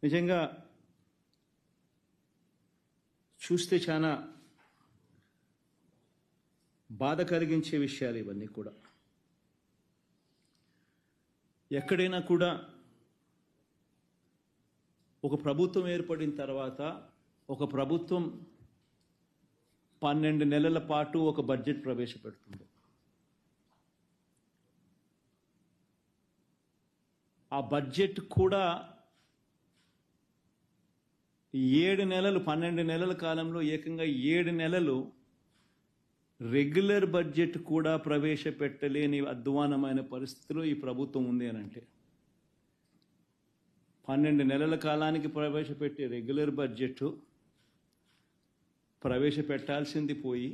నిజంగా చూస్తే చాలా బాధ కలిగించే విషయాలు ఇవన్నీ కూడా. ఎక్కడైనా కూడా ఒక ప్రభుత్వం ఏర్పడిన తర్వాత ఒక ప్రభుత్వం 12 నెలల పాటు ఒక బడ్జెట్ ప్రవేశపెడుతుంది. ఆ బడ్జెట్ కూడా 7 నెలలు 12 నెలల కాలంలో ఏకంగా 7 నెలలు రెగ్యులర్ బడ్జెట్ కూడా ప్రవేశపెట్టలేని అధ్వానమైన పరిస్థితిలో ఈ ప్రభుత్వం ఉంది అని అంటే 12 నెలల కాలానికి ప్రవేశపెట్టే రెగ్యులర్ బడ్జెట్ ప్రవేశపెట్టాల్సింది పోయి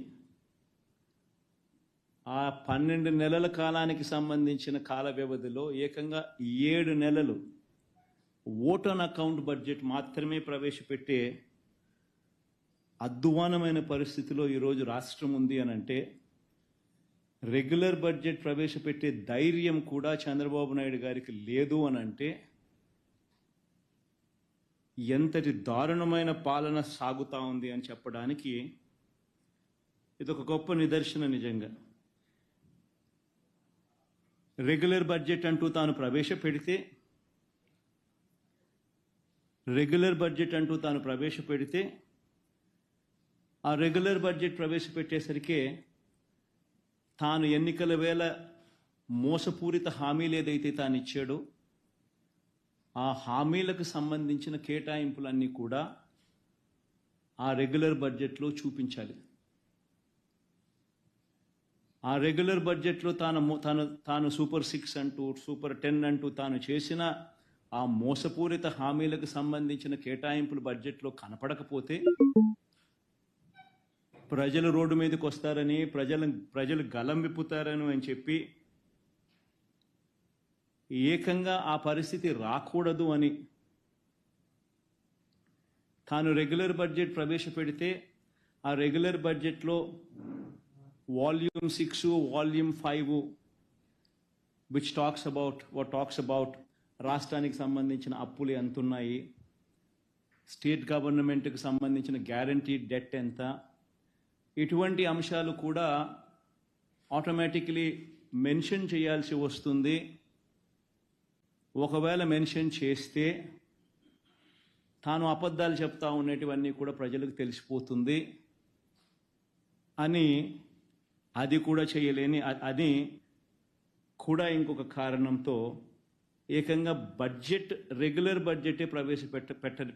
ఆ 12 నెలల కాలానికి సంబంధించిన కాల వ్యవధిలో ఏకంగా 7 నెలలు ఓట్ ఆన్ అకౌంట్ బడ్జెట్ మాత్రమే ప్రవేశపెట్టే అధ్వానమైన పరిస్థితిలో ఈరోజు రాష్ట్రం ఉంది అని అంటే రెగ్యులర్ బడ్జెట్ ప్రవేశపెట్టే ధైర్యం కూడా చంద్రబాబు నాయుడు గారికి లేదు అని అంటే ఎంతటి దారుణమైన పాలన సాగుతూ ఉంది అని చెప్పడానికి ఇదొక గొప్ప నిదర్శన. నిజంగా రెగ్యులర్ బడ్జెట్ అంటూ తాను ప్రవేశపెడితే ఆ రెగ్యులర్ బడ్జెట్ ప్రవేశపెట్టేసరికి తాను ఎన్నికల వేళ మోసపూరిత హామీలు ఏదైతే తాను ఇచ్చాడో ఆ హామీలకు సంబంధించిన కేటాయింపులన్నీ కూడా ఆ రెగ్యులర్ బడ్జెట్లో చూపించాలి. ఆ రెగ్యులర్ బడ్జెట్లో తాను సూపర్ 6 అంటూ సూపర్ 10 అంటూ తాను చేసిన ఆ మోసపూరిత హామీలకు సంబంధించిన కేటాయింపులు బడ్జెట్లో కనపడకపోతే ప్రజలు రోడ్డు మీదకి వస్తారని ప్రజలు గలం విప్పుతారని అని చెప్పి ఏకంగా ఆ పరిస్థితి రాకూడదు అని తాను రెగ్యులర్ బడ్జెట్ ప్రవేశపెడితే ఆ రెగ్యులర్ బడ్జెట్లో volume 6 volume 5 which talks about రాష్ట్రానికి సంబంధించిన అప్పులు ఎంత ఉన్నాయి, స్టేట్ గవర్నమెంట్కి సంబంధించిన గ్యారంటీ డెట్ ఎంత, ఇటువంటి అంశాలు కూడా ఆటోమేటిక్లీ మెన్షన్ చేయాల్సి వస్తుంది. ఒకవేళ మెన్షన్ చేస్తే తాను అబద్ధాలు చెప్తా ఉన్నటివన్నీ కూడా ప్రజలకు తెలిసిపోతుంది అని అది కూడా చేయలేని అది కూడా ఇంకొక కారణంతో ఏకంగా రెగ్యులర్ బడ్జెటే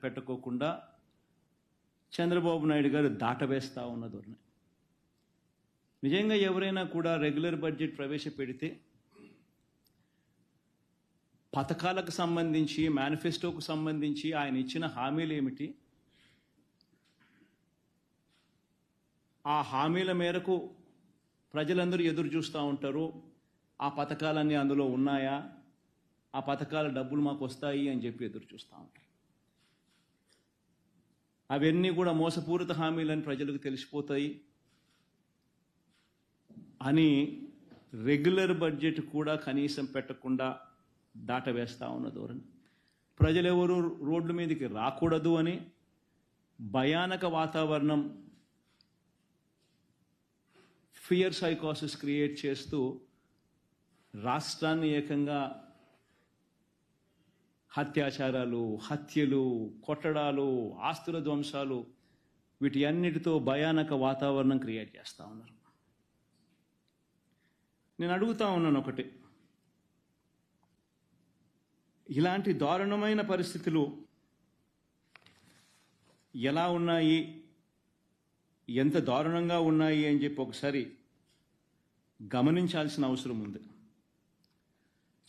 పెట్టకోకుండా చంద్రబాబు నాయుడు గారు దాటవేస్తా ఉన్న ధోరణి. నిజంగా ఎవరైనా కూడా రెగ్యులర్ బడ్జెట్ ప్రవేశపెడితే పథకాలకు సంబంధించి మేనిఫెస్టోకు సంబంధించి ఆయన ఇచ్చిన హామీలు ఏమిటి, ఆ హామీల మేరకు ప్రజలందరూ ఎదురు చూస్తూ ఉంటారు. ఆ పథకాలన్నీ అందులో ఉన్నాయా, ఆ పథకాల డబ్బులు మాకు వస్తాయి అని చెప్పి ఎదురు చూస్తూ ఉంటారు. అవన్నీ కూడా మోసపూరిత హామీలని ప్రజలకు తెలిసిపోతాయి అని రెగ్యులర్ బడ్జెట్ కూడా కనీసం పెట్టకుండా దాటవేస్తా ఉన్న ధోరణి. ప్రజలెవరూ రోడ్ల మీదకి రాకూడదు అని భయానక వాతావరణం, ఫియర్ సైకోసిస్ క్రియేట్ చేస్తూ రాష్ట్రాన్ని ఏకంగా అత్యాచారాలు, హత్యలు, కొట్టడాలు, ఆస్తుల ధ్వంసాలు వీటి అన్నిటితో భయానక వాతావరణం క్రియేట్ చేస్తూ ఉన్నారు. నేను అడుగుతా ఉన్నాను ఒకటి, ఇలాంటి దారుణమైన పరిస్థితులు ఎలా ఉన్నాయి, ఎంత దారుణంగా ఉన్నాయి అని చెప్పి ఒకసారి గమనించాల్సిన అవసరం ఉంది.